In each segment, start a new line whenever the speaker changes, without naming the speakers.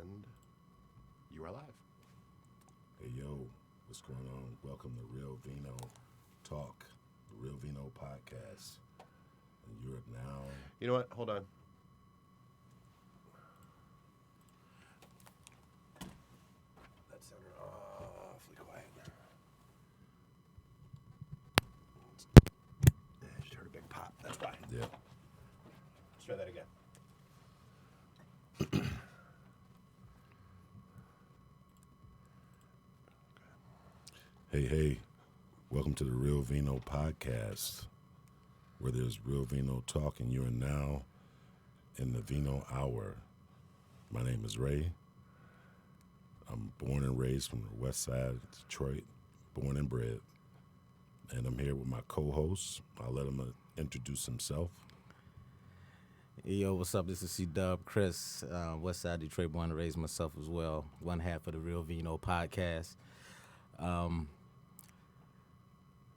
And you are live.
Hey, yo, what's going on? Welcome to Real Vino Talk, the Real Vino Podcast. And you're now...
You know what? Hold on. That sounded awfully quiet. Yeah, I just heard a big pop. That's why.
Yeah.
Let's try that again.
Hey, welcome to the Real Vino Podcast, where there's Real Vino Talk, and you are now in the Vino Hour. My name is Ray. I'm born and raised from the west side of Detroit, born and bred. And I'm here with my co-host. I'll let him introduce himself.
Yo, what's up? This is C-Dub, Chris, west side Detroit, born and raised myself as well. One half of the Real Vino Podcast.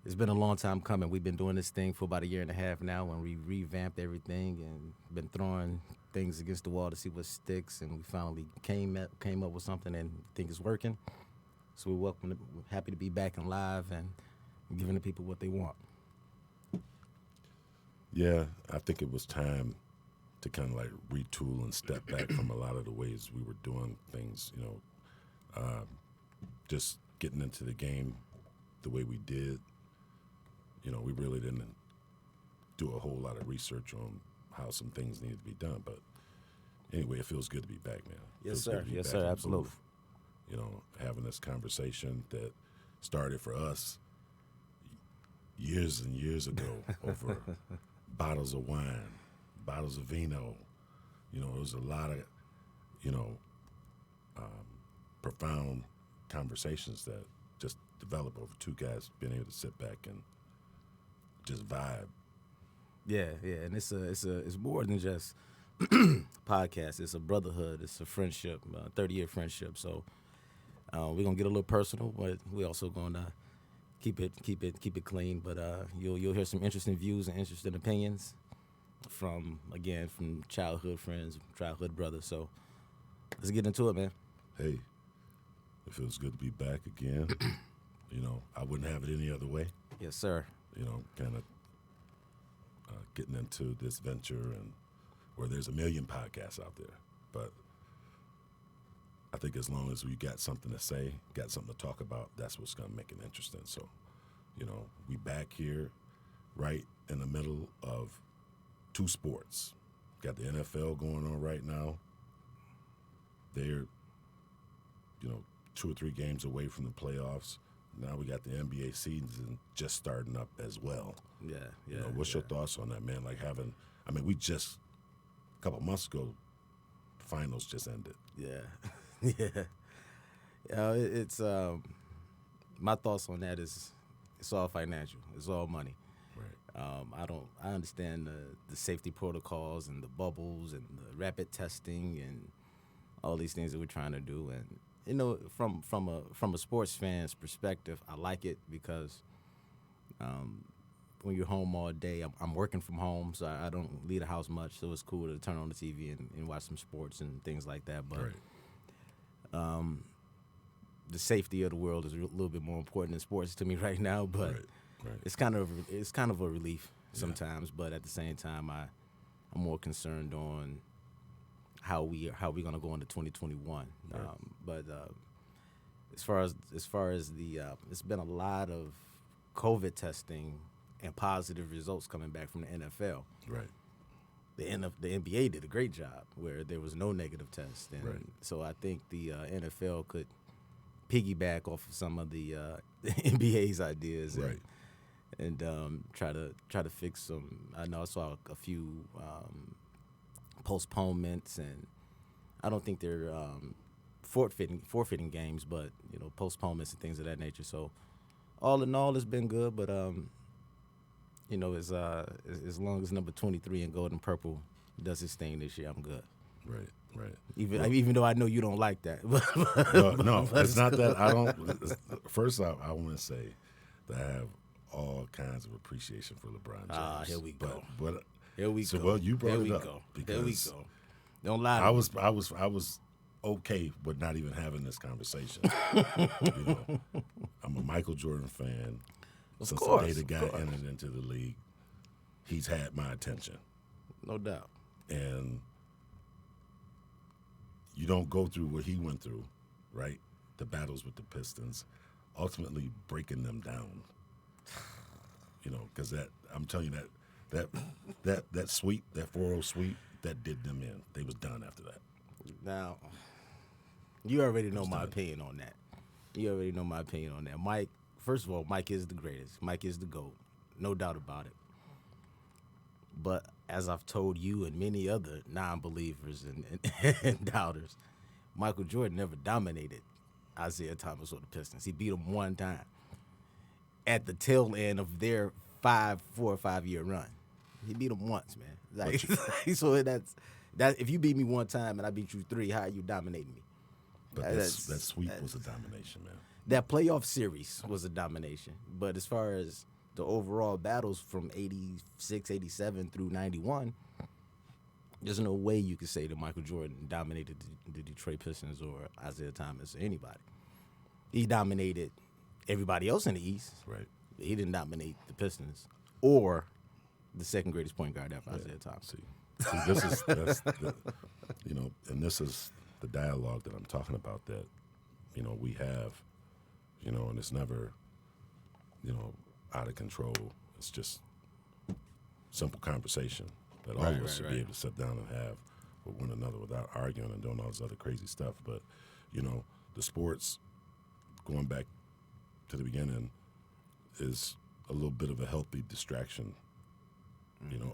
It's been a long time coming. We've been doing this thing for about a year and a half now, when we revamped everything and been throwing things against the wall to see what sticks, and we finally came up with something and think it's working. So we're happy to be back and live and giving the people what they want.
Yeah, I think it was time to kind of like retool and step back from a lot of the ways we were doing things, just getting into the game the way we did. We really didn't do a whole lot of research on how some things needed to be done. But anyway, it feels good to be back, man.
Yes, sir. Yes, sir. Absolutely.
Having this conversation that started for us years and years ago over bottles of wine, bottles of vino. It was a lot of, profound conversations that just developed over two guys being able to sit back and just vibe.
Yeah, and it's more than just podcast. It's a brotherhood. It's a friendship, 30-year friendship. So we're gonna get a little personal, but we also gonna keep it clean. But you'll hear some interesting views and interesting opinions from childhood friends, childhood brothers. So let's get into it, man.
Hey, it feels good to be back again. I wouldn't have it any other way.
Yes, sir.
Kind of getting into this venture and where there's a million podcasts out there. But I think as long as we got something to say, got something to talk about, that's what's going to make it interesting. So, we back here right in the middle of two sports. Got the NFL going on right now. They're, 2 or 3 games away from the playoffs. Now we got the NBA season just starting up as well.
Yeah.
What's your thoughts on that, man? We just, a couple months ago, the finals just ended.
Yeah. It's my thoughts on that is it's all financial. It's all money.
Right.
I understand the safety protocols and the bubbles and the rapid testing and all these things that we're trying to do. And from a sports fan's perspective, I like it because when you're home all day, I'm working from home, so I don't leave the house much. So it's cool to turn on the TV and watch some sports and things like that. But
right.
The safety of the world is a little bit more important than sports to me right now. But
right.
it's kind of a relief sometimes. Yeah. But at the same time, I'm more concerned on how we're gonna go into 2021.
Right.
But as far as the it's been a lot of COVID testing and positive results coming back from the NFL.
Right.
The NBA did a great job where there was no negative test, and
right.
So I think the NFL could piggyback off of some of the NBA's ideas,
right.
and try to fix some. I know I saw a few postponements, and I don't think they're forfeiting games, but postponements and things of that nature. So all in all, it's been good, but as long as number 23 in gold and purple does his thing this year, I'm good.
Right.
Even though I know you don't like that.
No, it's not that I don't. First off, I want to say that I have all kinds of appreciation for LeBron James.
Here we go.
But
Here we
so,
go.
well, you brought
Here
it
we
up
go.
because
Here we go. Don't lie to
I
me.
was okay with not even having this conversation. You know, I'm a Michael Jordan fan. Since the day the guy entered into the league, he's had my attention.
No doubt.
And you don't go through what he went through, right? The battles with the Pistons, ultimately breaking them down. You know, because I'm telling you that sweep, that 4-0 sweep, that did them in. They was done after that.
Now, you already know my opinion on that. You already know my opinion on that. Mike, first of all, Mike is the greatest. Mike is the GOAT. No doubt about it. But as I've told you and many other non-believers and doubters, Michael Jordan never dominated Isaiah Thomas or the Pistons. He beat them one time at the tail end of their 4 or 5 year run. He beat them once, man. Like, so that's if you beat me one time and I beat you 3, how are you dominating me?
But that sweep was a domination, man.
That playoff series was a domination. But as far as the overall battles from 86, 87 through 91, there's no way you could say that Michael Jordan dominated the Detroit Pistons or Isaiah Thomas or anybody. He dominated everybody else in the East.
Right.
He didn't dominate the Pistons or the second greatest point guard after Isaiah Thomas.
See, and this is the dialogue that I'm talking about that, we have, and it's never, out of control. It's just simple conversation that all of us should be able to sit down and have with one another without arguing and doing all this other crazy stuff. But, the sports, going back to the beginning, is a little bit of a healthy distraction,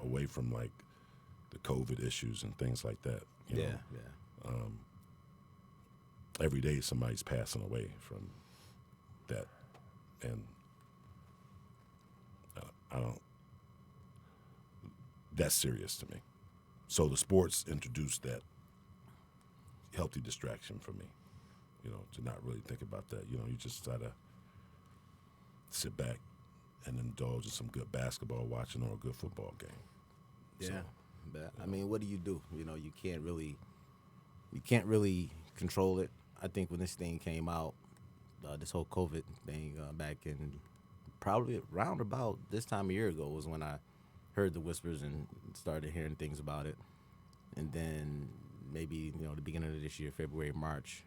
away from like the COVID issues and things like that. You know? Every day somebody's passing away from that, and that's serious to me. So the sports introduced that healthy distraction for me, to not really think about that. You just gotta sit back and indulge in some good basketball watching or a good football game.
Yeah, but I mean, what do? You can't really control it. I think when this thing came out, this whole COVID thing back in probably around about this time a year ago was when I heard the whispers and started hearing things about it. And then maybe, the beginning of this year, February, March,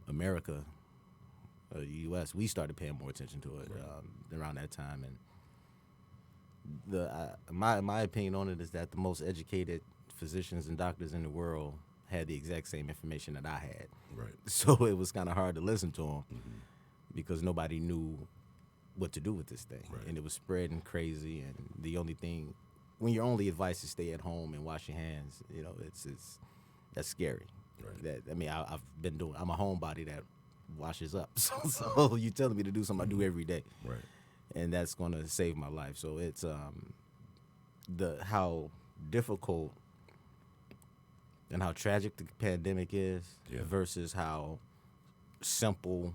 America, the U.S., we started paying more attention to it around that time. And my opinion on it is that the most educated physicians and doctors in the world had the exact same information that I had.
Right.
So it was kind of hard to listen to them because nobody knew what to do with this thing.
Right.
And it was spreading crazy. And the only thing, when your only advice is stay at home and wash your hands, that's scary.
Right.
I'm a homebody that washes up. So you're telling me to do something I do every day.
Right.
And that's going to save my life. So it's how difficult and how tragic the pandemic is versus how simple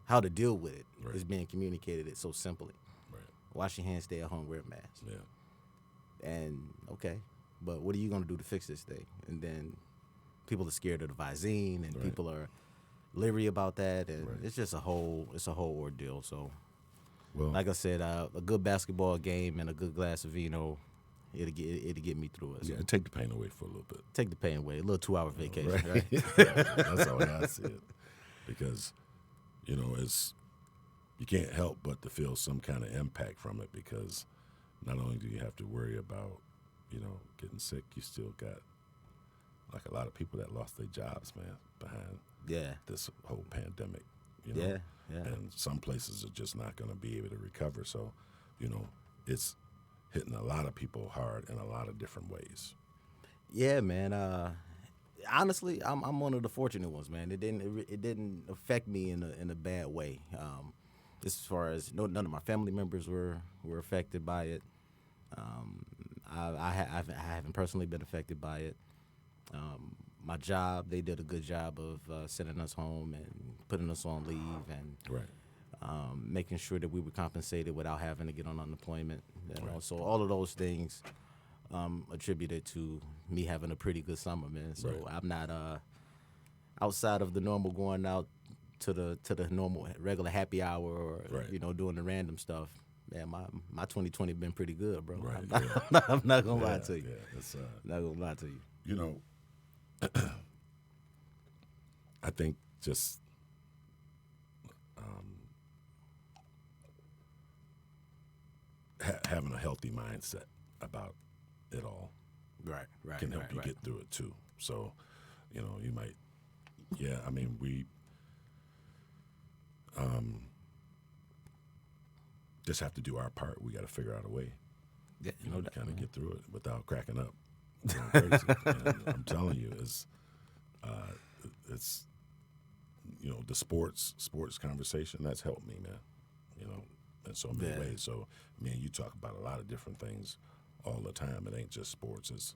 how to deal with it is being communicated so simply.
Right.
Wash your hands, stay at home, wear a mask.
Yeah.
And okay, but what are you going to do to fix this thing? And then people are scared of the Visine, and people are leery about that, and it's just a whole ordeal. So, well, like I said, a good basketball game and a good glass of Vino, it'll get me through it. So.
Yeah, take the pain away for a little bit.
Take the pain away. A little 2-hour vacation, right?
That's all I see it. Because, you can't help but to feel some kind of impact from it, because not only do you have to worry about, getting sick, you still got like a lot of people that lost their jobs, man, behind this whole pandemic.
Yeah.
And some places are just not going to be able to recover. So, it's hitting a lot of people hard in a lot of different ways. Yeah,
man. Honestly, I'm one of the fortunate ones, man. It didn't affect me in a bad way. As far as none of my family members were affected by it. I haven't personally been affected by it. My job, they did a good job of sending us home and putting us on leave, and making sure that we were compensated without having to get on unemployment. You know? So all of those things attributed to me having a pretty good summer, man. So I'm not outside of the normal going out to the normal regular happy hour or doing the random stuff. Man, my 2020 been pretty good, bro.
Right,
I'm not gonna lie to you.
Yeah, it's,
not gonna lie to you.
You know, I think just having a healthy mindset about it all
Right.
can help you get through it too. So, you might, I mean, we just have to do our part. We got to figure out a way,
Yeah,
to kind of get through it without cracking up. Going crazy. And I'm telling you, it's the sports conversation that's helped me, man. In so many ways. So, man, you talk about a lot of different things all the time. It ain't just sports. It's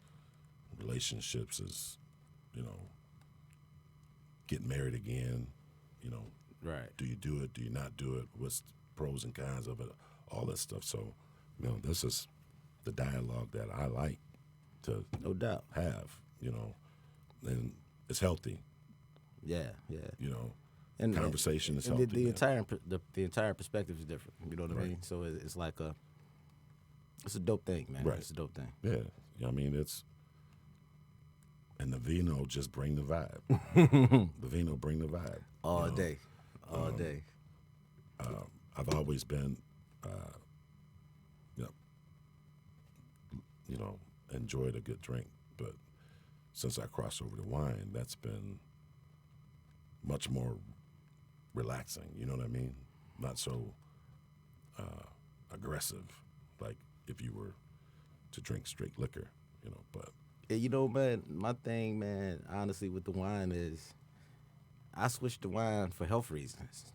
relationships. It's getting married again.
Right.
Do you do it? Do you not do it? What's the pros and cons of it? All that stuff. So, this is the dialogue that I like to
No doubt.
have. And it's healthy.
Yeah.
And conversation is healthy.
The entire perspective is different. You know what I mean? So it's like it's a dope thing, man.
Right.
It's a dope thing.
Yeah. I mean, and the Vino just bring the vibe. The Vino bring the vibe.
All day.
I've always been, enjoyed a good drink, but since I crossed over to wine, that's been much more relaxing. You know what I mean? Not so aggressive, like if you were to drink straight liquor. But
man, my thing, man, honestly, with the wine is I switched to wine for health reasons.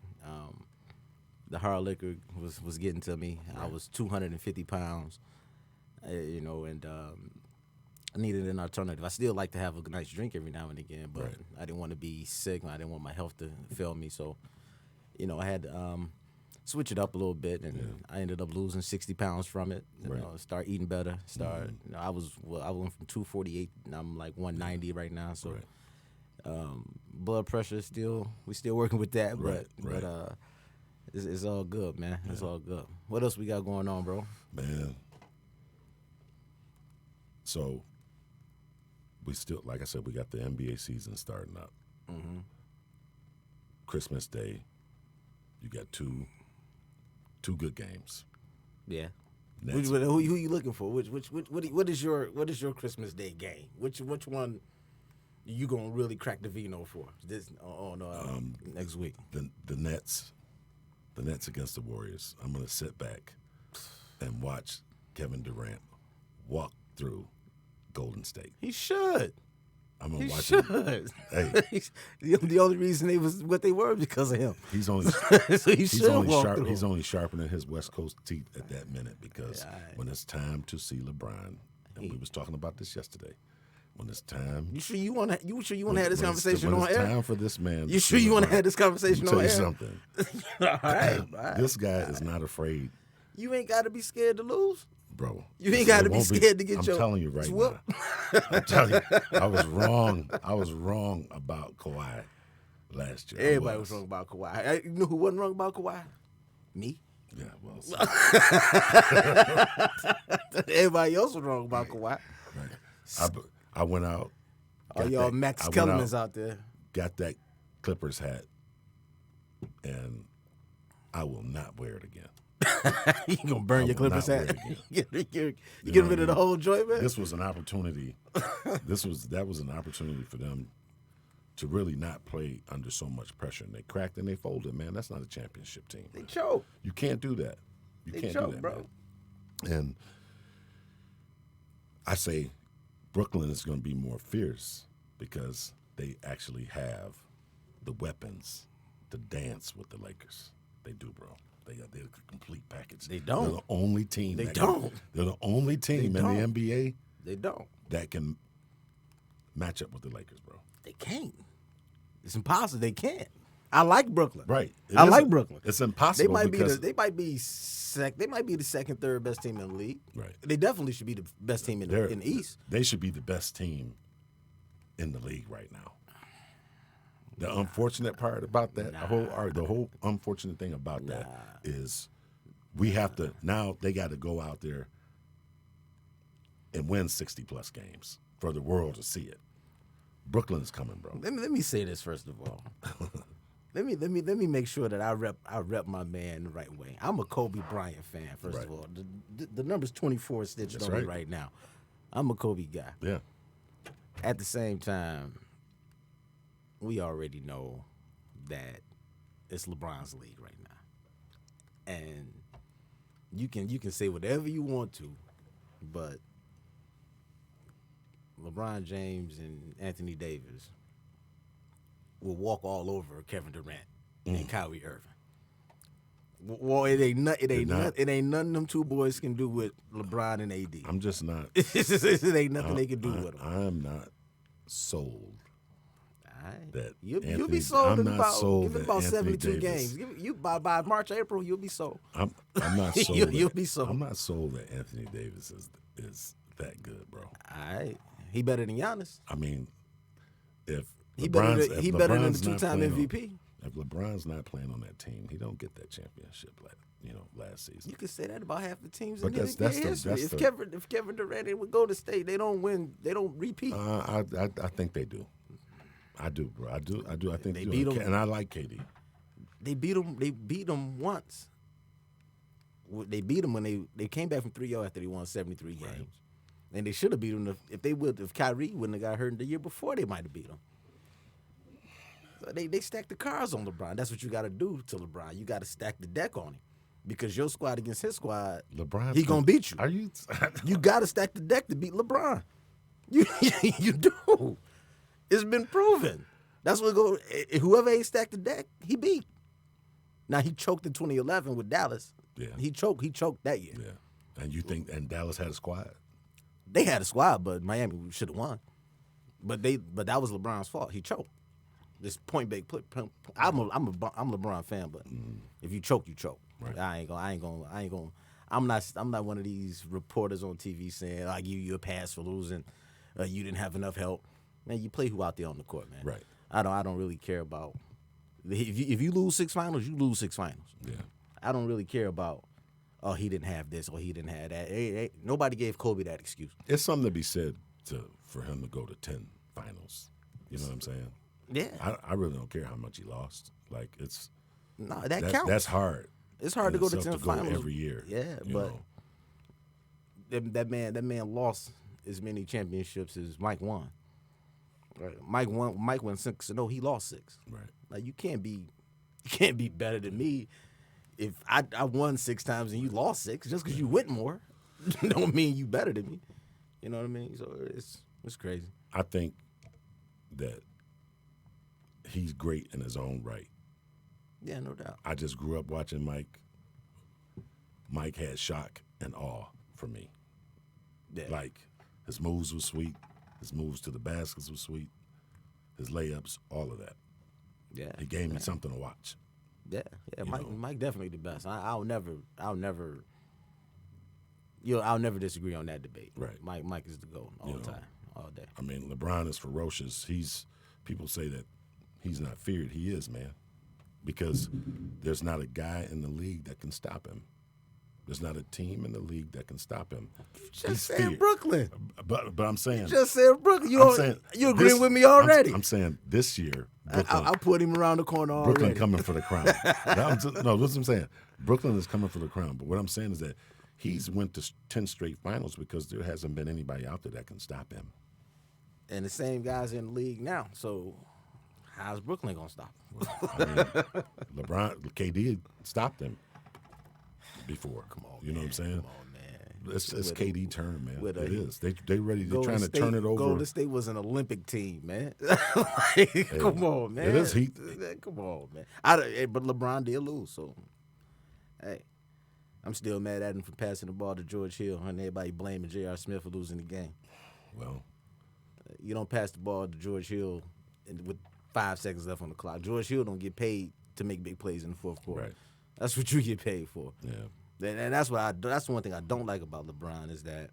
The hard liquor was getting to me. I was 250 pounds, and I needed an alternative. I still like to have a nice drink every now and again, but I didn't want to be sick. I didn't want my health to fail me. So, I had to switch it up a little bit, and I ended up losing 60 pounds from it. Start eating better. I went from 248, and I'm like 190 right now. So, blood pressure we still working with that, but it's all good, man. It's all good. What else we got going on, bro?
Man, so we still, like I said, we got the NBA season starting up.
Mm-hmm.
Christmas Day, you got two good games.
Yeah.
Nets.
Who you looking for? What is your Christmas Day game? Which one you gonna really crack the Vino for? Next week.
The Nets against the Warriors. I'm gonna sit back and watch Kevin Durant walk through Golden State.
He should.
I'm gonna watch
should.
him. Hey,
the only reason they was what they were because of him.
He's only
so he's
only sharpening his West Coast teeth at that minute because when it's time to see LeBron, and we was talking about this yesterday. When it's time,
you sure you want to have this conversation on air?
When it's time for this man,
you sure you want to have this conversation on air?
Tell you something.
All right.
This guy is not afraid.
You ain't got to be scared to lose.
Bro,
you ain't got to be scared to get
I'm
your.
I'm telling you right now. I'm telling you, I was wrong. I was wrong about Kawhi last year.
Everybody was wrong about Kawhi. You know who wasn't wrong about Kawhi? Me.
Yeah, well.
Everybody else was wrong about Kawhi.
Right. I went out.
All y'all Max Kellermans out there.
Got that Clippers hat, and I will not wear it again.
You gonna burn your Clippers hat? You're getting rid of the whole joint, man.
This was an opportunity. That was an opportunity for them to really not play under so much pressure. And they cracked and they folded, man. That's not a championship team.
They choked.
You can't do that. You can't do that,
bro.
Man. And I say Brooklyn is going to be more fierce because they actually have the weapons to dance with the Lakers. They do, bro. They're a complete package.
They don't.
They're the only team.
They're the
only team in the NBA.
They don't.
That can match up with the Lakers, bro.
They can't. It's impossible. They can't. I like Brooklyn.
Right. It
I
is
like Brooklyn.
It's
They
impossible
might
because
be the second, third best team in the league.
Right.
They definitely should be the best team in the East.
They should be the best team in the league right now. The unfortunate part about that, the whole unfortunate thing about that is we have to now. They got to go out there and win 60+ games for the world to see it. Brooklyn's coming, bro.
Let me say this first of all. Let me make sure that I rep my man the right way. I'm a Kobe Bryant fan, first of all. The number's 24 stitched on me right now. I'm a Kobe guy.
Yeah.
At the same time, we already know that it's LeBron's league right now. And you can say whatever you want to, but LeBron James and Anthony Davis will walk all over Kevin Durant and Kyrie Irving. Well, it ain't nothing them two boys can do with LeBron and AD.
I'm just not.
It ain't nothing they can do with them.
I'm not sold. That
you'll be sold in about 72
Davis.
games. You by March, April, you'll be sold.
I'm not sold.
You'll be sold.
I'm not sold that Anthony Davis is that good, bro.
All right, he better than Giannis.
I mean, if
he better than
LeBron's
the two-time MVP.
If LeBron's not playing on that team, he don't get that championship last season.
You can say that about half the teams
But
in NBA history. If Kevin Durant would go to state, they don't win. They don't repeat.
I think they do. I do, bro. I do. I think
they beat him,
and I like KD.
They beat him once. They beat him when they came back from 3-0 after they won 73 games, and they should have beat him if Kyrie wouldn't have got hurt the year before. They might have beat him. So they stacked the cards on LeBron. That's what you got to do to LeBron. You got to stack the deck on him because your squad against his squad,
LeBron,
he gonna beat you.
Are you?
You got to stack the deck to beat LeBron. You do. It's been proven. That's what go. Whoever ain't stacked the deck, he beat. Now he choked in 2011 with Dallas.
Yeah,
he choked that year.
Yeah, and you think Dallas had a squad?
They had a squad, but Miami should have won. But that was LeBron's fault. He choked. This point blank. I'm a LeBron fan, but if you choke, you choke.
Right.
I ain't gonna. I'm not one of these reporters on TV saying I give you a pass for losing. You didn't have enough help. Man, you play who out there on the court, man.
Right.
I don't really care about if you lose 6 finals, you lose 6 finals.
Yeah.
I don't really care about he didn't have this or he didn't have that. Nobody gave Kobe that excuse.
It's something to be said for him to go to 10 finals. You know what I'm saying?
Yeah.
I really don't care how much he lost. Like
that counts.
That's hard.
It's hard to go to 10 finals
every year.
Yeah, but that man lost as many championships as Mike won. Right. Mike won 6-0. He lost 6.
Right.
Like you can't be better than me if I won 6 times and you lost 6. Just because you went more, don't mean you better than me. You know what I mean? So it's crazy.
I think that he's great in his own right.
Yeah, no doubt.
I just grew up watching Mike. Mike had shock and awe for me.
Yeah.
Like his moves were sweet. His moves to the baskets were sweet. His layups, all of that.
Yeah.
He gave me something to watch.
Yeah. Mike definitely the best. I'll never disagree on that debate.
Right.
Mike is the GOAT all the time, all day.
I mean, LeBron is ferocious. People say that he's not feared. He is, man. Because there's not a guy in the league that can stop him. There's not a team in the league that can stop him.
Just said Brooklyn.
But I'm saying.
You just said Brooklyn. You agreeing with me already.
I'm saying this year,
Brooklyn. I'll put him around the corner already.
Brooklyn coming for the crown. That's what I'm saying. Brooklyn is coming for the crown. But what I'm saying is that he's went to 10 straight finals because there hasn't been anybody out there that can stop him.
And the same guys in the league now. So how's Brooklyn going to stop him?
I mean, KD stopped him before.
Come on,
you know what I'm saying?
Come on, man.
It's KD turn, man. It is. They ready. They're
Golden
trying to
State,
turn it over.
Golden State was an Olympic team, man. Come on, man.
It is heat.
Come on, man. But LeBron did lose, so hey, I'm still mad at him for passing the ball to George Hill and everybody blaming J.R. Smith for losing the game.
Well,
you don't pass the ball to George Hill with 5 seconds left on the clock. George Hill don't get paid to make big plays in the fourth quarter.
Right.
That's what you get paid for.
Yeah.
And that's that's the one thing I don't like about LeBron is that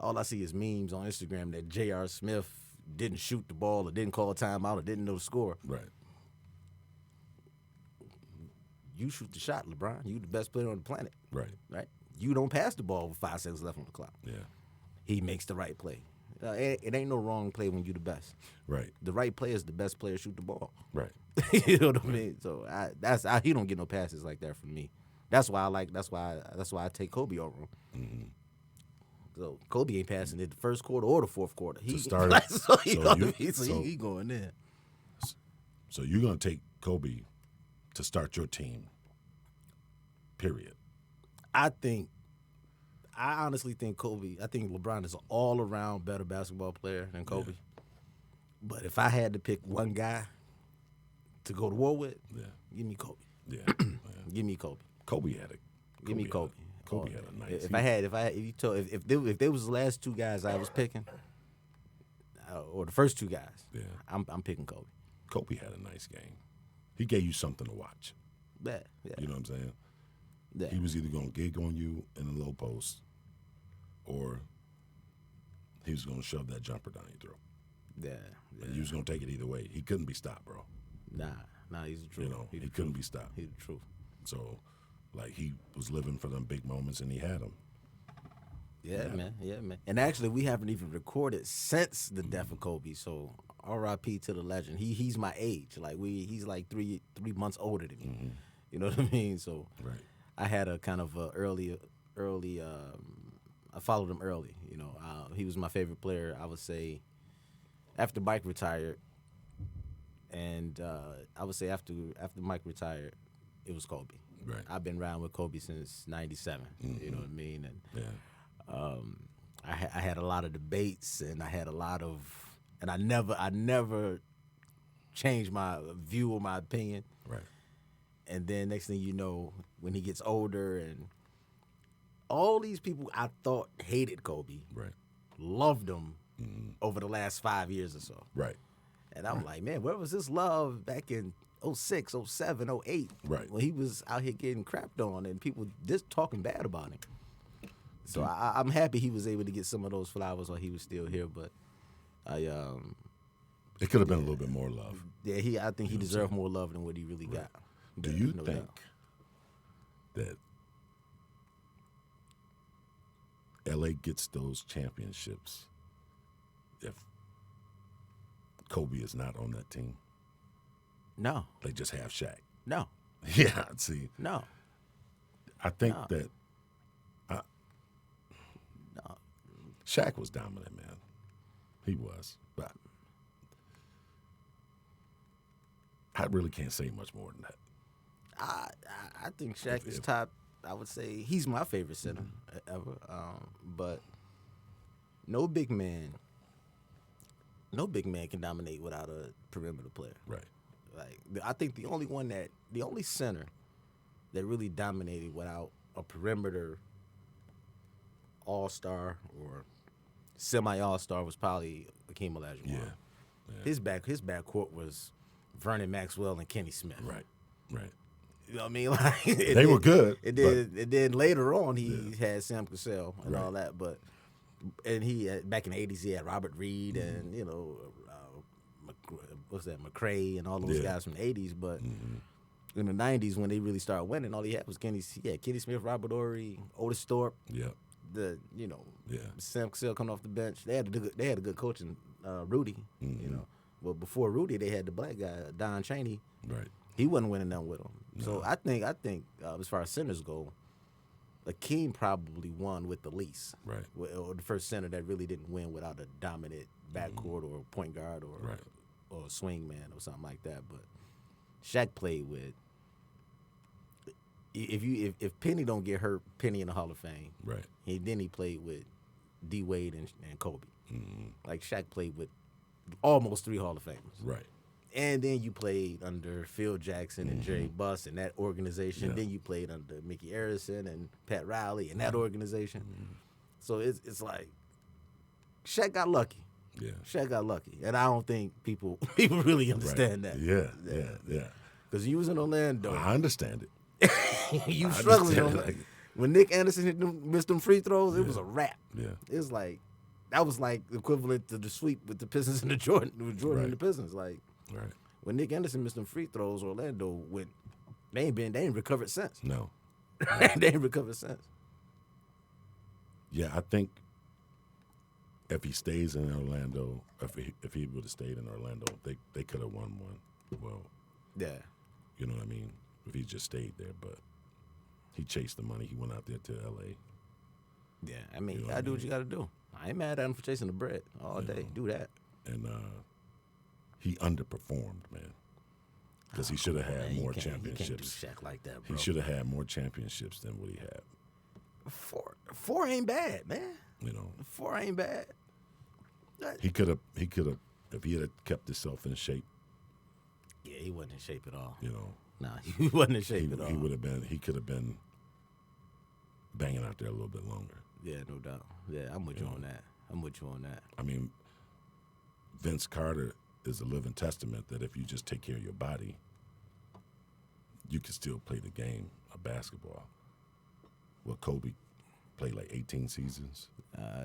all I see is memes on Instagram that J.R. Smith didn't shoot the ball or didn't call a timeout or didn't know the score.
Right.
You shoot the shot, LeBron. You the best player on the planet.
Right.
Right? You don't pass the ball with 5 seconds left on the clock.
Yeah.
He makes the right play. It ain't no wrong play when you the best.
Right.
The right play is the best player shoot the ball.
Right.
You know what I mean? So he don't get no passes like that from me. That's why I take Kobe over him.
Mm-hmm.
So Kobe ain't passing it the first quarter or the fourth quarter. He
start it.
so he going in.
So you're gonna take Kobe to start your team. Period.
I honestly think Kobe. I think LeBron is an all-around better basketball player than Kobe. Yeah. But if I had to pick one guy to go to war with, give me Kobe.
Yeah.
Give me Kobe.
Kobe had it.
Give me Kobe.
Kobe had a nice.
If they was the last two guys I was picking, or the first two guys, I'm picking Kobe.
Kobe had a nice game. He gave you something to watch.
Yeah.
You know what I'm saying?
Yeah.
He was either going to gig on you in the low post, or he was going to shove that jumper down your throat.
Yeah.
And you was going to take it either way. He couldn't be stopped, bro.
Nah, he's the truth.
You know, he couldn't be stopped.
He's the truth.
So, like, he was living for them big moments, and he had them.
Yeah, man. And actually, we haven't even recorded since the death of Kobe. So, R.I.P. to the legend. He's my age. Like he's like three months older than me.
Mm-hmm.
You know what I mean? So,
right.
I had a kind of early. I followed him early. You know, he was my favorite player. I would say after Mike retired, and I would say after Mike retired, it was Kobe.
Right.
I've been around with Kobe since '97.
Mm-hmm.
You know what I mean? And
yeah.
I had a lot of debates, and I had a lot of, and I never changed my view or my opinion.
Right.
And then next thing you know, when he gets older, and all these people I thought hated Kobe,
right,
loved him over the last 5 years or so.
Right.
And I'm like, man, where was this love back in 06, 07, 08?
Right.
When he was out here getting crapped on and people just talking bad about him. So I'm happy he was able to get some of those flowers while he was still here, but
it could have been a little bit more love.
Yeah, I think he deserved more love than what he really got.
Do you think that LA gets those championships if Kobe is not on that team?
No.
They just have Shaq.
No.
Yeah, see.
No.
I think
No.
that
No.
Shaq was dominant, man. He was. But I really can't say much more than that.
I think Shaq is top. I would say he's my favorite center ever. But no big man can dominate without a perimeter player.
Right.
Like I think the only center that really dominated without a perimeter all-star or semi-all-star was probably Hakeem Olajuwon.
Yeah.
His backcourt was Vernon Maxwell and Kenny Smith.
Right.
You know what I mean? Like
they were good.
And then later on he had Sam Cassell and all that, and he back in the '80s he had Robert Reed and McRae and all those guys from the '80s. But in the '90s when they really started winning, all he had was Kenny Smith, Robert Horry, Otis Thorpe.
Yeah.
Sam Cassell coming off the bench. They had a good coaching, Rudy. You know, but before Rudy they had the black guy Don Chaney.
Right.
He wasn't winning nothing with him.
No.
So I think as far as centers go, Hakeem probably won with the least.
Right.
Or the first center that really didn't win without a dominant backcourt or point guard or a swing man or something like that. But Shaq played with. If Penny don't get hurt, Penny in the Hall of Fame.
Right.
Then he played with D Wade and Kobe.
Mm-hmm.
Like Shaq played with almost 3 Hall of Famers.
Right.
And then you played under Phil Jackson and Jerry Buss and that organization.
Yeah.
Then you played under Mickey Arison and Pat Riley and that organization. So it's like Shaq got lucky.
Yeah.
Shaq got lucky, and I don't think people really understand that.
Yeah.
Because you was in Orlando,
I understand it.
you
I
struggling.
understand, like-
When Nick Anderson missed them free throws, it was
Yeah.
a wrap.
Yeah.
It was like that was like equivalent to the sweep with the Pistons and the Jordan and
Right.
the Pistons. Like
Right.
when Nick Anderson missed them free throws, Orlando went. They ain't recovered since.
No.
They ain't recovered since.
Yeah, I think if he stays in Orlando, if he would have stayed in Orlando, they could have won one. Well,
Yeah.
you know what I mean? If he just stayed there, but he chased the money. He went out there to L.A.
Yeah. I mean,
You
you
know
gotta
what I
do what you
mean?
gotta do. I ain't mad at him for chasing the bread all day.
know.
Do that.
And he underperformed, man. Because he should have had
Man,
more
you can't do
championships.
Shaq like that, bro.
He should have had more championships than what he had.
Four ain't bad, man.
You know,
4 ain't bad.
he could have, if he had kept himself in shape,
Yeah, he wasn't in shape at all.
you know,
Nah, he wasn't in shape at all.
he could have been banging out there a little bit longer.
Yeah, no doubt. Yeah, I'm with you on that.
I mean, Vince Carter is a living testament that if you just take care of your body, you can still play the game of basketball. Well, Kobe played like 18 seasons.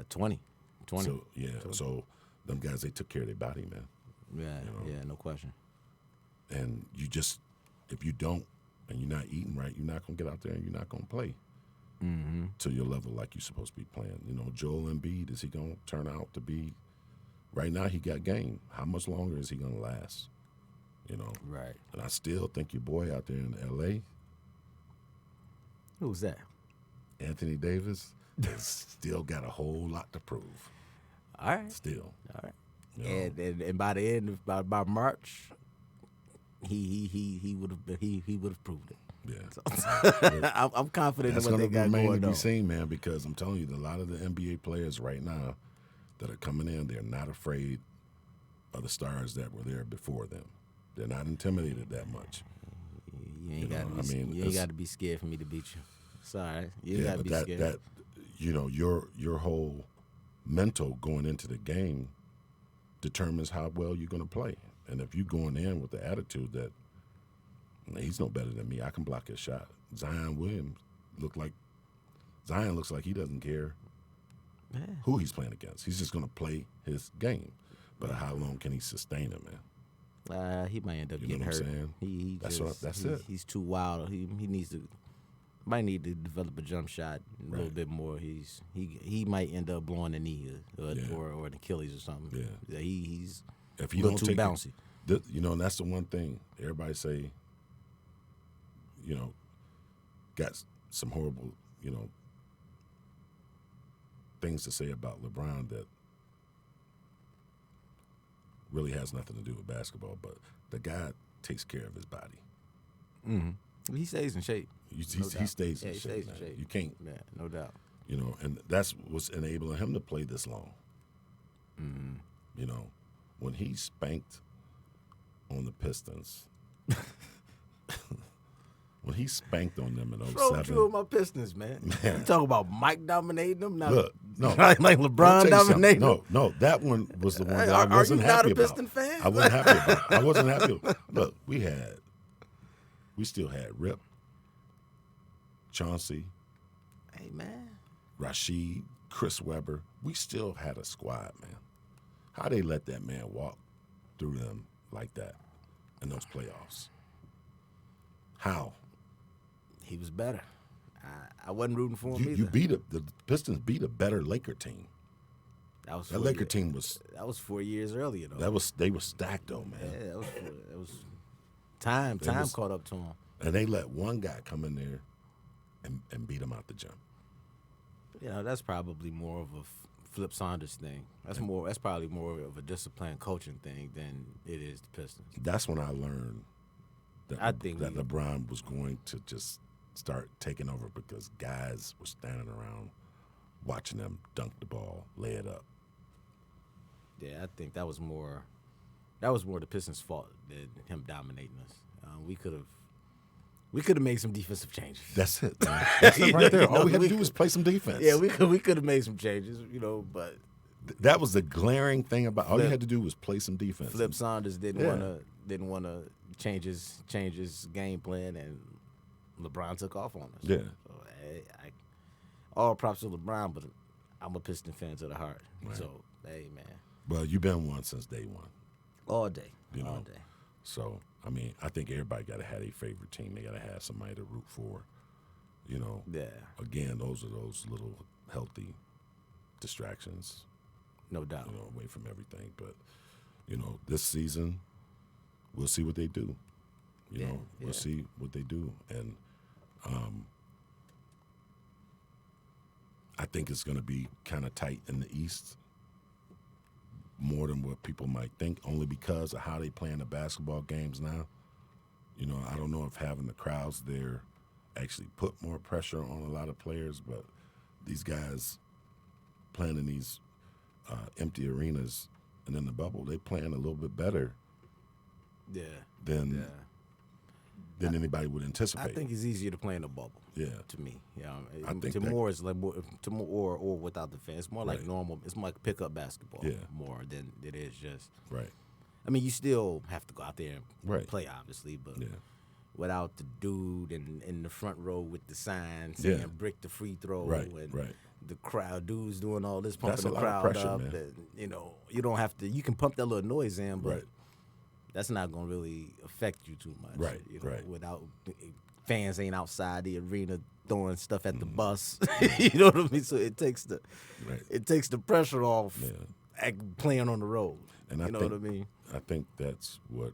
20.
So, yeah, so them guys, they took care of their body, man.
Yeah, yeah, no question.
And you just, if you don't, and you're not eating right, you're not going to get out there and you're not going to play to your level like you're supposed to be playing. You know, Joel Embiid, is he going to turn out to be, right now he got game. How much longer is he going to last? You know?
Right.
And I still think your boy out there in L.A.,
Who's that?
Anthony Davis, has still got a whole lot to prove.
All right.
Still.
All right.
You know?
And by the end, by March, he would have proved it.
Yeah.
I'm confident
That's
in what
going
they
to
got
remain
going
to be
on.
seen, man, because I'm telling you, a lot of the NBA players right now that are coming in, they're not afraid of the stars that were there before them. They're not intimidated that much.
You ain't
You know,
got
I mean,
you ain't
it's-
got to be scared for me to beat you. Sorry, you ain't
Yeah,
got to
but
be scared.
that you know, your whole mental going into the game determines how well you're going to play. And if you're going in with the attitude that he's no better than me, I can block his shot. Zion looks like he doesn't care who he's playing against. He's just going to play his game. But how long can he sustain it, man?
He might end up
You know
getting
what I'm
hurt.
saying? That's it.
He's too wild. He needs to might need to develop a jump shot a little bit more. He might end up blowing a knee or an Achilles or something.
Yeah.
He's
If
a
you
little
don't
too
take
bouncy.
You know, and that's the one thing everybody say, you know, got some horrible, you know, things to say about LeBron that really has nothing to do with basketball, but the guy takes care of his body.
Mm-hmm. He stays in shape.
He stays in shape.
He stays in
Man.
shape.
You can't,
Yeah, no doubt.
you know, and that's what's enabling him to play this long.
Mm-hmm.
You know, when he spanked on the Pistons, when he spanked on them in
Bro,
07.
you with my Pistons, man. You talk about Mike dominating them, not
Look, no.
like
Let me
LeBron
tell you something.
dominating them.
No, that one was the one that
Are
I wasn't
you not
happy
a
about.
Piston fan?
I wasn't happy about. I wasn't happy. Look, we still had Rip, Chauncey,
Hey, man.
Rashid, Chris Webber. We still had a squad, man. How they let that man walk through them like that in those playoffs? How?
He was better. I wasn't rooting for him
You
either.
beat the Pistons beat a better Laker team.
That
That Laker team was
That was 4 years earlier, though.
they were stacked though, man.
Yeah, that was time. Time caught up to him.
And they let one guy come in there and beat him out the jump.
You know, that's probably more of a Flip Saunders thing. That's probably more of a disciplined coaching thing than it is the Pistons.
That's when I learned that
I think
that LeBron was going to just start taking over because guys were standing around watching them dunk the ball, lay it up.
Yeah, I think that was more the Pistons' fault than him dominating us. We could have made some defensive changes.
That's it, man. That's it right there. All we had to do was play some defense.
Yeah, we could have made some changes, you know, but
That was the glaring thing about. All you
Flip-
had to do was play some defense.
Flip Saunders didn't
Yeah.
want to change his game plan, and LeBron took off on us.
Yeah.
So, all props to LeBron, but I'm a Piston fan to the heart.
Right.
So hey, man,
Well, you've been one since day one.
all day,
You
all
know.
day.
So I mean, I think everybody got to have a favorite team. They got to have somebody to root for. You know.
Yeah,
Again, those are those little healthy distractions.
no doubt.
You know, away from everything. But you know, this season, we'll see what they do. You know, we'll see what they do, and I think it's going to be kind of tight in the East, more than what people might think, only because of how they playing the basketball games now. You know, I don't know if having the crowds there actually put more pressure on a lot of players, but these guys playing in these empty arenas and in the bubble, they playing a little bit better
Yeah,
than anybody would anticipate.
I think it's easier to play in a bubble.
Yeah.
To me, yeah.
I think
to
that-
more is like more to more or without the fans. It's more like
Right.
normal. It's more like pickup basketball.
Yeah.
More than it is just.
Right.
I mean, you still have to go out there and
Right.
play, obviously, but
Yeah.
without the dude in the front row with the sign saying
Yeah.
"brick the free throw"
Right,
and
right.
the crowd dudes doing all this,
That's
pumping
a
the
lot of
crowd
pressure,
up.
man.
And, you know, you don't have to. You can pump that little noise in, but
Right.
that's not gonna really affect you too much.
Right,
You know,
right.
Without fans ain't outside the arena throwing stuff at the bus. You know what I mean? So it takes the
Right.
pressure off
Yeah.
playing on the road.
And
you
I
know
think,
what I mean?
I think that's what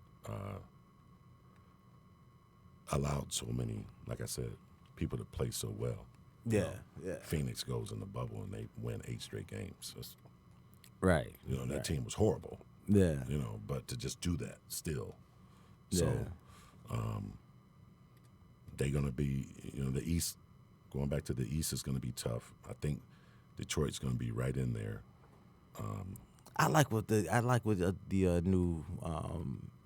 allowed so many, like I said, people to play so well. You
Yeah,
know,
yeah.
Phoenix goes in the bubble and they win 8 straight games. That's,
Right.
you know, that
right.
team was horrible.
Yeah.
You know, but to just do that still. So they're going to be, you know, the East, going back to the East is going to be tough. I think Detroit's going to be right in there.
I like what the new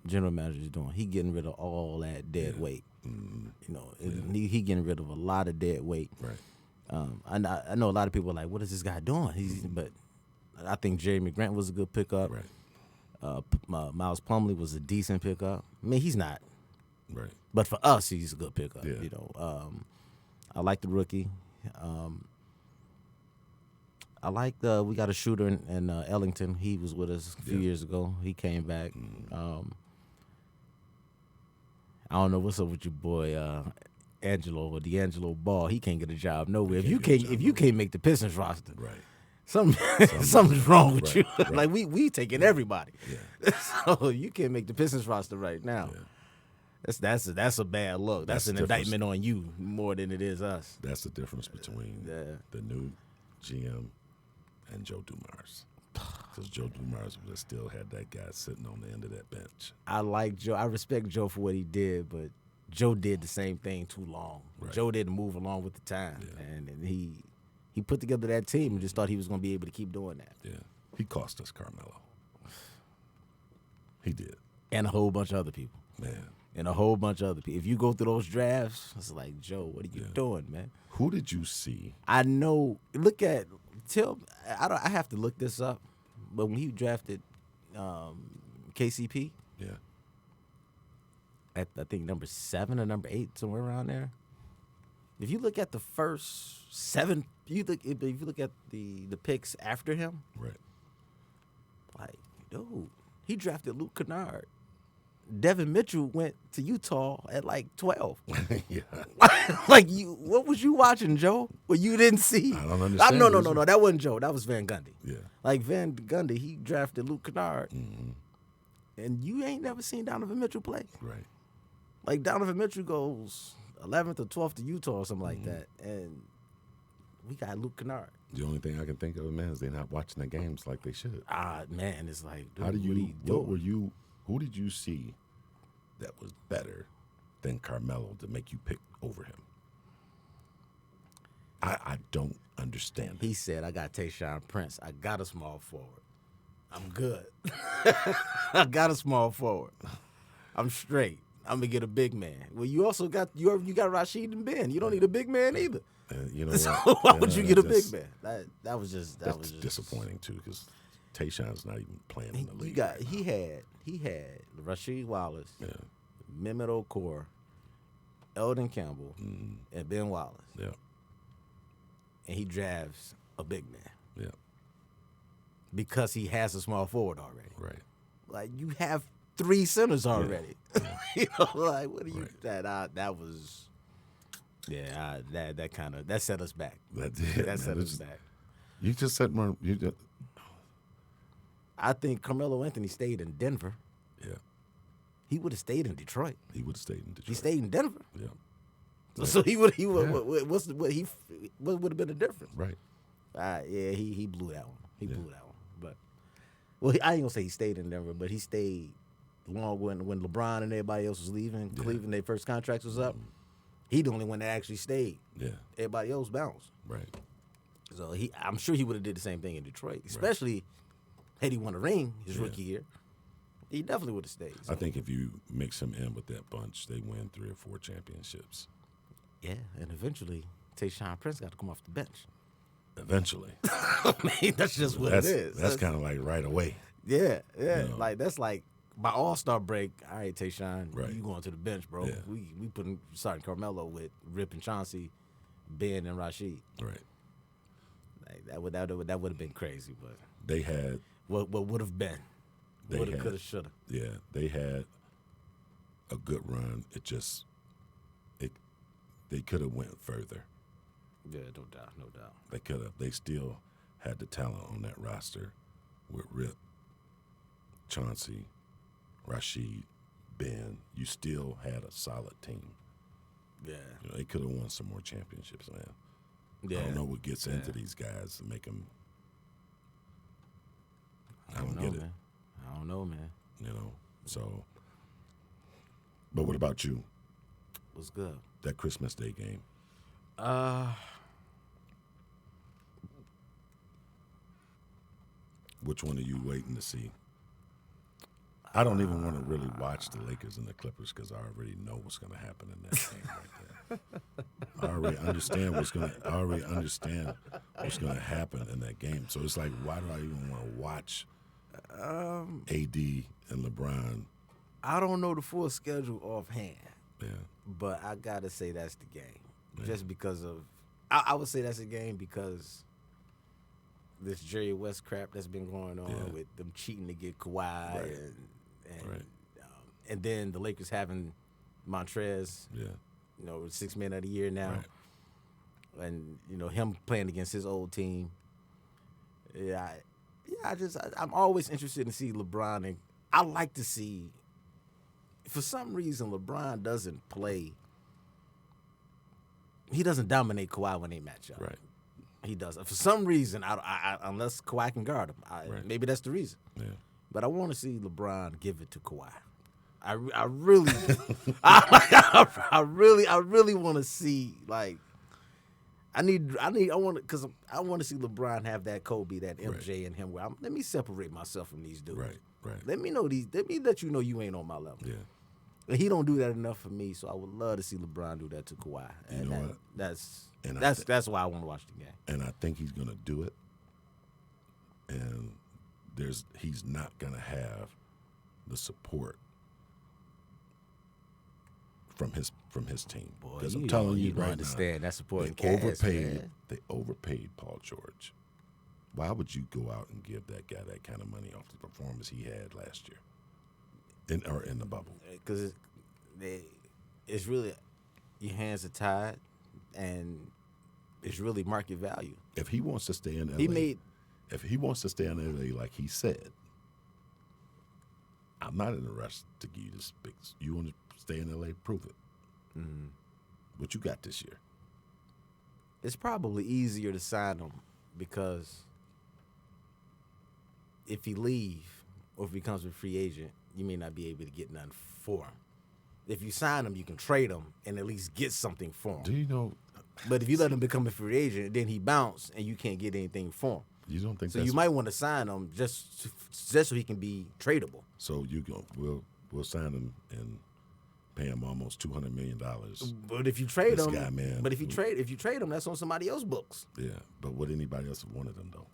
general manager is doing. He getting rid of all that dead weight. You know, he getting rid of a lot of dead weight.
Right.
I know a lot of people are like, what is this guy doing? But I think Jeremy Grant was a good pickup.
Right.
Miles Plumlee was a decent pickup. I mean, he's not,
Right.
but for us, he's a good pickup.
Yeah.
You know, I like the rookie. I like we got a shooter in Ellington. He was with us a few years ago. He came back. I don't know what's up with your boy Angelo or D'Angelo Ball. He can't get a job nowhere. If you can't make the Pistons roster,
Right.
something's wrong with
Right,
you.
right.
Like we taking everybody.
Yeah.
So you can't make the Pistons roster right now.
Yeah.
That's a bad look. That's an
the difference.
indictment on you more than it is us.
That's the difference between the new GM and Joe Dumars. Because Joe Dumars would have still had that guy sitting on the end of that bench.
I like Joe. I respect Joe for what he did, but Joe did the same thing too long.
Right.
Joe didn't move along with the time, and he put together that team and just thought he was going to be able to keep doing that.
Yeah. He cost us Carmelo. He did.
And a whole bunch of other people.
Man.
And a whole bunch of other people. If you go through those drafts, it's like, Joe, what are you doing, man?
Who did you see?
I know. I have to look this up, but when he drafted KCP,
Yeah.
at I think number 7 or number 8, somewhere around there. If you look at the first 7, if you look at the picks after him,
Right.
like, dude, he drafted Luke Kennard. Devin Mitchell went to Utah at like 12.
Yeah.
Like, what was you watching, Joe? Well, you didn't see.
I don't understand.
No. That wasn't Joe. That was Van Gundy.
Yeah.
Like Van Gundy, he drafted Luke Kennard,
Mm-hmm.
and you ain't never seen Donovan Mitchell play.
Right.
Like Donovan Mitchell goes 11th or 12th to Utah or something like that, and we got Luke Kennard.
The only thing I can think of, man, is they're not watching the games like they should.
Man, it's like, dude,
How do
what are you doing?
who did you see that was better than Carmelo to make you pick over him? I don't understand it.
He said, I got Tayshaun Prince. I got a small forward. I'm good. I got a small forward. I'm straight. I'm gonna get a big man. Well, you also got you got Rashid and Ben. You don't need a big man either.
You know
So
what?
why would you get a big
That's-
man? That was just
disappointing too, because Tayshawn's not even playing in the league.
He had Rasheed Wallace,
Yeah.
Mehmet Okur, Eldon Campbell, and Ben Wallace,
Yeah.
and he drafts a big man
Yeah.
because he has a small forward already.
Right.
Like you have 3 centers already. You know, like what do you?
Right.
That was. Yeah, that set us back.
That did.
That set us back.
You just said more.
I think Carmelo Anthony stayed in Denver.
Yeah.
He would have stayed in Detroit.
He would have stayed in Detroit.
He stayed in Denver.
Yeah.
So he would. What would have been the difference?
Right.
Yeah, he blew that one. He blew that one. But I ain't gonna say he stayed in Denver, but he stayed long when LeBron and everybody else was leaving.
Yeah.
Cleveland, their first contracts was up. He the only one that actually stayed.
Yeah.
Everybody else bounced.
Right.
So I'm sure he would have did the same thing in Detroit, especially had he won a ring his rookie year. He definitely would have stayed. So.
I think if you mix him in with that bunch, they win 3 or 4 championships.
Yeah, and eventually Tayshaun Prince got to come off the bench.
Eventually.
I mean, that's just what it is.
That's kind of like right away.
Yeah.
You know?
Like that's like by All-Star break. All right, Tayshaun,
Right.
you going to the bench, bro?
Yeah.
We starting Carmelo with Rip and Chauncey, Ben and Rashid.
Right.
Like that would have been crazy, but
They had.
what would have been?
They
Woulda,
had-
coulda, shoulda.
Yeah, they had a good run. They could have went further.
Yeah, no doubt.
They could have. They still had the talent on that roster with Rip, Chauncey, Rashid, Ben. You still had a solid team.
Yeah.
You know, they could have won some more championships, man.
Yeah.
I don't know what gets into these guys and make them. I don't get it.
Man. I don't know, man.
You know. So. But what about you?
What's good?
That Christmas Day game. Which one are you waiting to see? I don't even want to really watch the Lakers and the Clippers because I already know what's going to happen in that game right there. I already understand what's going to happen in that game. So it's like, why do I even want to watch AD and LeBron?
I don't know the full schedule offhand,
Yeah,
but I gotta say that's the game. Just because of, I would say that's the game because this Jerry West crap that's been going on with them cheating to get Kawhi and then the Lakers having Montrez, you know, 6th man of the year now, and you know him playing against his old team. I'm always interested in see LeBron, and I like to see. For some reason, LeBron doesn't play. He doesn't dominate Kawhi when they match up.
right.
He doesn't. For some reason, unless Kawhi can guard him, maybe that's the reason.
Yeah.
But I want to see LeBron give it to Kawhi. I really, I really want to see like. I want to see LeBron have that Kobe, that MJ in him. Where let me separate myself from these dudes.
Right.
Let me let you know you ain't on my level.
Yeah.
And he don't do that enough for me, so I would love to see LeBron do that to Kawhi. And
You know what?
That's why I want to watch the game.
And I think he's going to do it. And he's not going to have the support from his team. Because I'm telling you
don't
right
understand
now,
that supporting
they
cast, man.
They overpaid Paul George. Why would you go out and give that guy that kind of money off the performance he had last year, in the bubble?
Because it's really your hands are tied, and it's really market value.
If he wants to stay in LA, if he wants to stay in LA like he said, I'm not in a rush to give you this big. You want to stay in LA, prove it. Mm-hmm. What you got this year?
It's probably easier to sign him because if he leave or if he becomes a free agent, you may not be able to get nothing for him. If you sign him, you can trade him and at least get something for him.
Do you know?
But if you let him become a free agent, then he bounce and you can't get anything for him.
You don't think
so?
That's,
You might want to sign him just so he can be tradable.
So we'll sign him and pay him almost $200 million.
But if you trade
This
him,
guy, man.
But if you trade him, that's on somebody else's books.
Yeah, but would anybody else have wanted him though?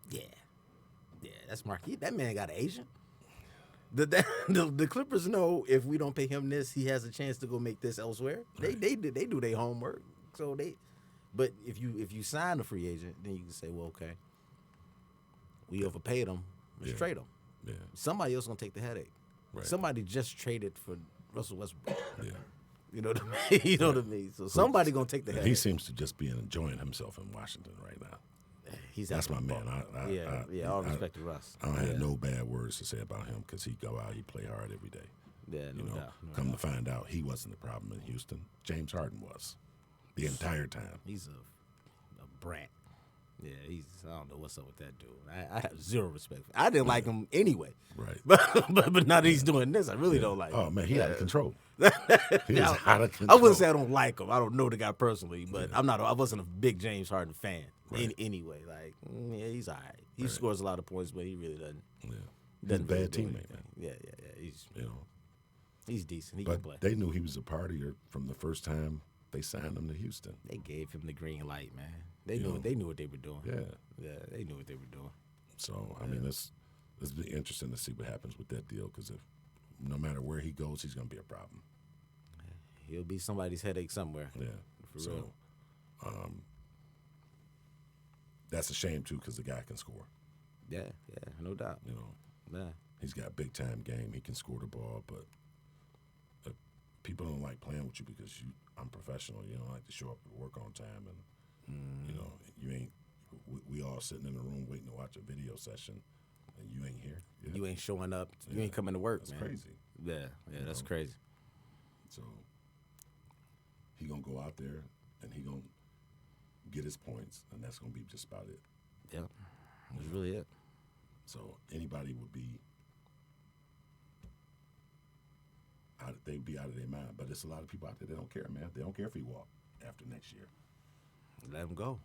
Yeah, that's Marquis. That man got an agent. The Clippers know if we don't pay him this, he has a chance to go make this elsewhere. Right. They do their homework. So but if you sign a free agent, then you can say, well, okay, we overpaid him. Let's trade him.
Yeah.
Somebody else gonna take the headache. Right. Somebody just traded for Russell Westbrook. Yeah. You know what I mean? You know what I mean? So somebody gonna take the headache.
He seems to just be enjoying himself in Washington right now. That's my man.
All respect to Russ.
I don't have no bad words to say about him because he go out, he play hard every day.
Yeah, no doubt.
Come to find out, he wasn't the problem in Houston. James Harden was the entire time.
He's a brat. Yeah, I don't know what's up with that dude. I have zero respect for him. I didn't like him anyway.
Right.
But now that he's doing this, I really don't like him.
Oh, man, he out of control. He is out of control.
I wouldn't say I don't like him. I don't know the guy personally, but I wasn't a big James Harden fan anyway. Like, he's all right. He scores a lot of points, but he really doesn't. Yeah.
He's a bad teammate, man.
Yeah. He's decent. He
but
can play.
They knew he was a partier from the first time they signed him to Houston.
They gave him the green light, man. They knew what they were doing. Yeah, they knew what they were doing.
So I mean, it's be interesting to see what happens with that deal because if no matter where he goes, he's gonna be a problem.
He'll be somebody's headache somewhere. Yeah, for real.
That's a shame too because the guy can score.
Yeah, no doubt.
He's got a big time game. He can score the ball, but people don't like playing with you because I'm professional. You don't like to show up at work on time and. You ain't. We all sitting in a room waiting to watch a video session, and you ain't here. Yeah.
You ain't showing up. You ain't coming to work.
That's
man.
crazy.
Yeah, that's crazy.
So he gonna go out there and he gonna get his points, and that's gonna be just about it.
Yeah, that's really it.
So anybody would be. They'd be out of their mind, but there's a lot of people out there that don't care, man. They don't care if he walk after next year.
Let him go.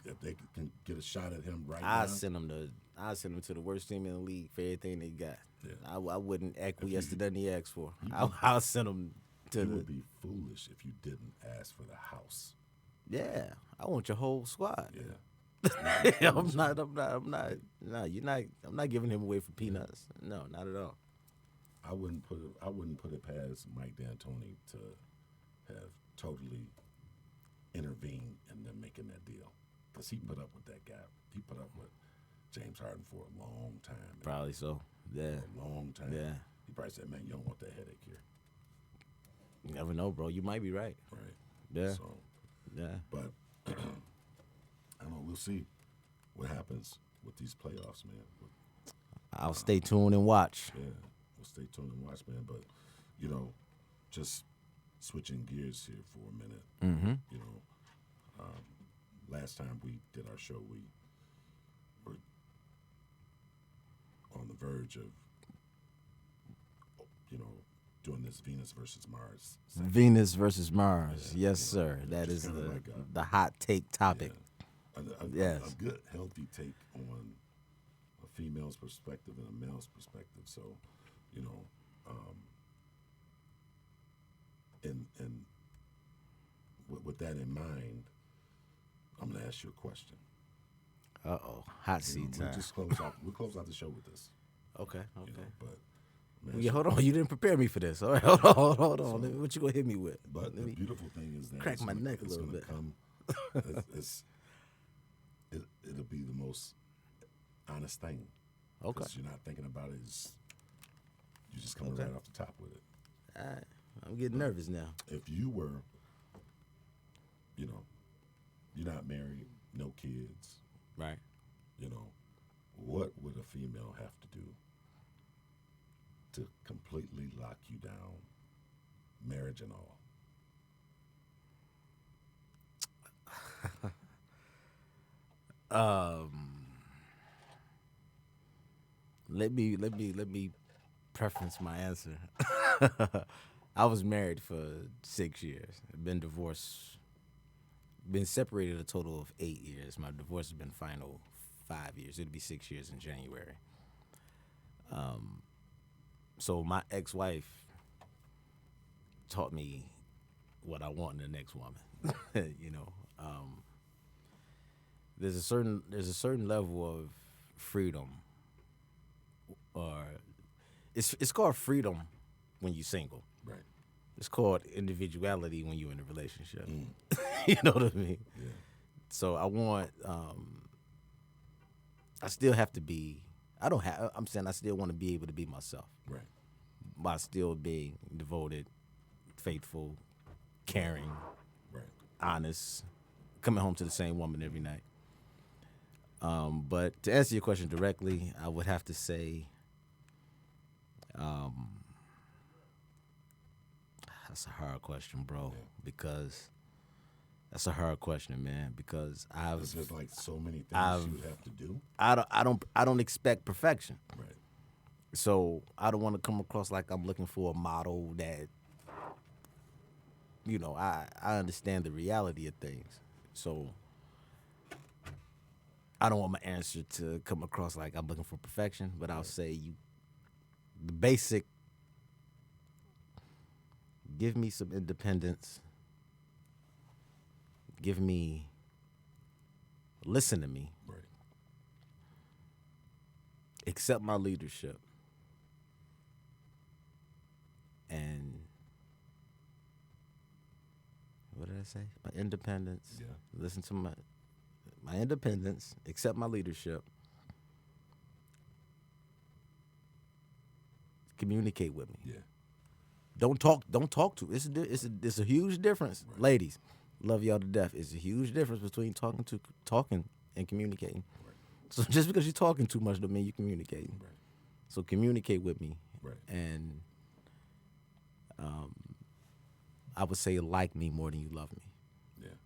If they can get a shot at him right now.
I send him to the worst team in the league for everything they got. Yeah. I wouldn't acquiesce to nothing he asked for. I'll send him to.
You would be foolish if you didn't ask for the house.
Yeah, I want your whole squad.
Yeah.
I'm not. No, you're not. I'm not giving him away for peanuts. No, not at all.
I wouldn't put it past Mike D'Antoni to have totally intervened in them making that deal because he put up with that guy. He put up with James Harden for a long time. Man.
Probably so. Yeah.
For a long time.
Yeah.
He probably said, "Man, you don't want that headache here."
You never know, bro. You might be right.
Right.
Yeah.
So,
yeah.
But I don't know. We'll see what happens with these playoffs, man.
I'll stay tuned and watch.
Yeah. We'll stay tuned and watch, man. But just switching gears here for a minute.
Mm-hmm.
Last time we did our show, we were on the verge of, doing this Venus versus Mars segment.
Venus versus Mars. Yes, sir. That is the hot take topic.
Yeah. A good, healthy take on a female's perspective and a male's perspective. So, and with that in mind, I'm going to ask you a question.
Uh-oh. Hot seat time.
We'll close out the show with this.
Okay.
But
man, hold on. You didn't prepare me for this. All right, hold on. So, what you going to hit me with?
But the beautiful thing is that
crack my neck a little bit.
It'll be the most honest thing.
Okay.
Because you're not thinking about it. You're just coming right off the top with it.
All right. I'm getting nervous now.
If you were, you're not married, no kids.
Right.
What would a female have to do to completely lock you down, marriage and all?
Let me preference my answer. I was married for 6 years. I've been divorced, been separated a total of 8 years. My divorce has been final 5 years. It'll be 6 years in January. So my ex-wife taught me what I want in the next woman. There's a certain level of freedom, or it's called freedom when you're single.
Right.
It's called individuality when you're in a relationship. You know what I mean?
Yeah.
So I want. I still have to be. I'm saying I still want to be able to be myself.
Right.
While still being devoted, faithful, caring,
Right.
honest, coming home to the same woman every night. But to answer your question directly, I would have to say, that's a hard question, bro.
Yeah.
Because that's a hard question, man. Because
There's like so many things you would have to do.
I don't expect perfection.
Right.
So I don't want to come across like I'm looking for a model that, I understand the reality of things. So I don't want my answer to come across like I'm looking for perfection, but I'll say the basic, give me some independence. Listen to me.
Right.
Accept my leadership. And what did I say? My independence.
Yeah.
Listen to my independence. Accept my leadership. Communicate with me.
Yeah.
Don't talk to. It's a huge difference,
Right.
Ladies. Love y'all to death. It's a huge difference between talking and communicating.
Right.
So just because you're talking too much don't mean you're communicating.
Right.
So communicate with me.
Right.
And I would say like me more than you love me.
Yeah.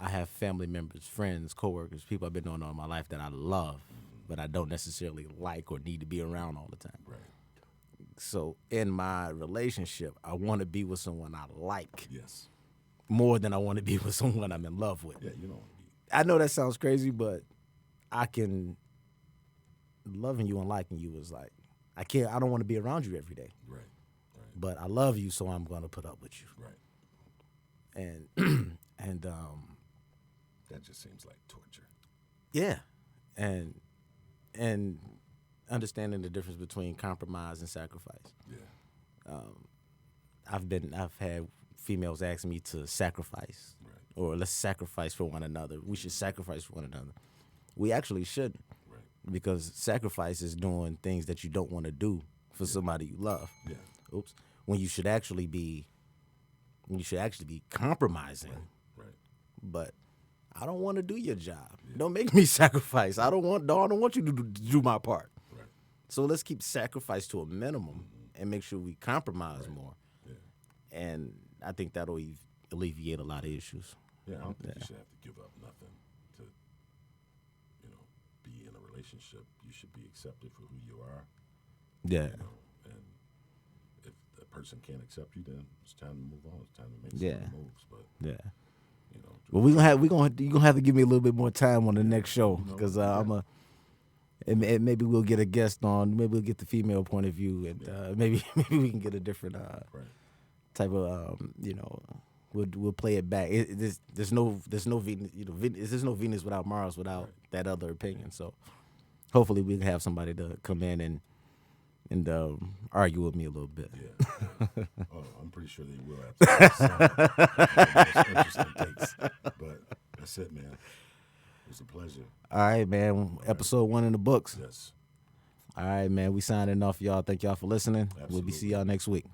I have family members, friends, coworkers, people I've been knowing all my life that I love, but I don't necessarily like or need to be around all the time.
Right.
So in my relationship, I want to be with someone I like
Yes.
more than I want to be with someone I'm in love with.
Yeah. You don't want to be.
I know that sounds crazy, but loving you and liking you is like, I don't want to be around you every day.
Right. Right.
But I love you, so I'm going to put up with you.
Right.
And
That just seems like torture.
yeah, and understanding the difference between compromise and sacrifice.
Yeah.
I've had females ask me to sacrifice,
Right.
or let's sacrifice for one another. We should sacrifice for one another. We actually shouldn't,
Right.
because sacrifice is doing things that you don't want to do for somebody you love.
Yeah.
Oops. When you should actually be compromising.
Right.
But I don't want to do your job. Yeah. Don't make me sacrifice. I don't want you to do my part.
Right.
So let's keep sacrifice to a minimum and make sure we compromise more.
Yeah.
And I think that'll alleviate a lot of issues.
Yeah. I don't think you should have to give up nothing to, be in a relationship. You should be accepted for who you are.
Yeah.
And if the person can't accept you, then it's time to move on. It's time to make some moves. But
yeah.
Well,
you're gonna have to give me a little bit more time on the next show, because maybe we'll get a guest on. Maybe we'll get the female point of view, and maybe we can get a different type of we'll play it back. There's no Venus, there's no Venus without Mars without that other opinion. So hopefully we can have somebody to come in and argue with me a little bit.
Yeah. Oh, I'm pretty sure they will. Absolutely. Interesting takes. But that's it, man. It was a pleasure.
All right, man. Episode 1 in the books.
Yes.
All right, man. We signing off, y'all. Thank y'all for listening.
Absolutely.
We'll see y'all next week.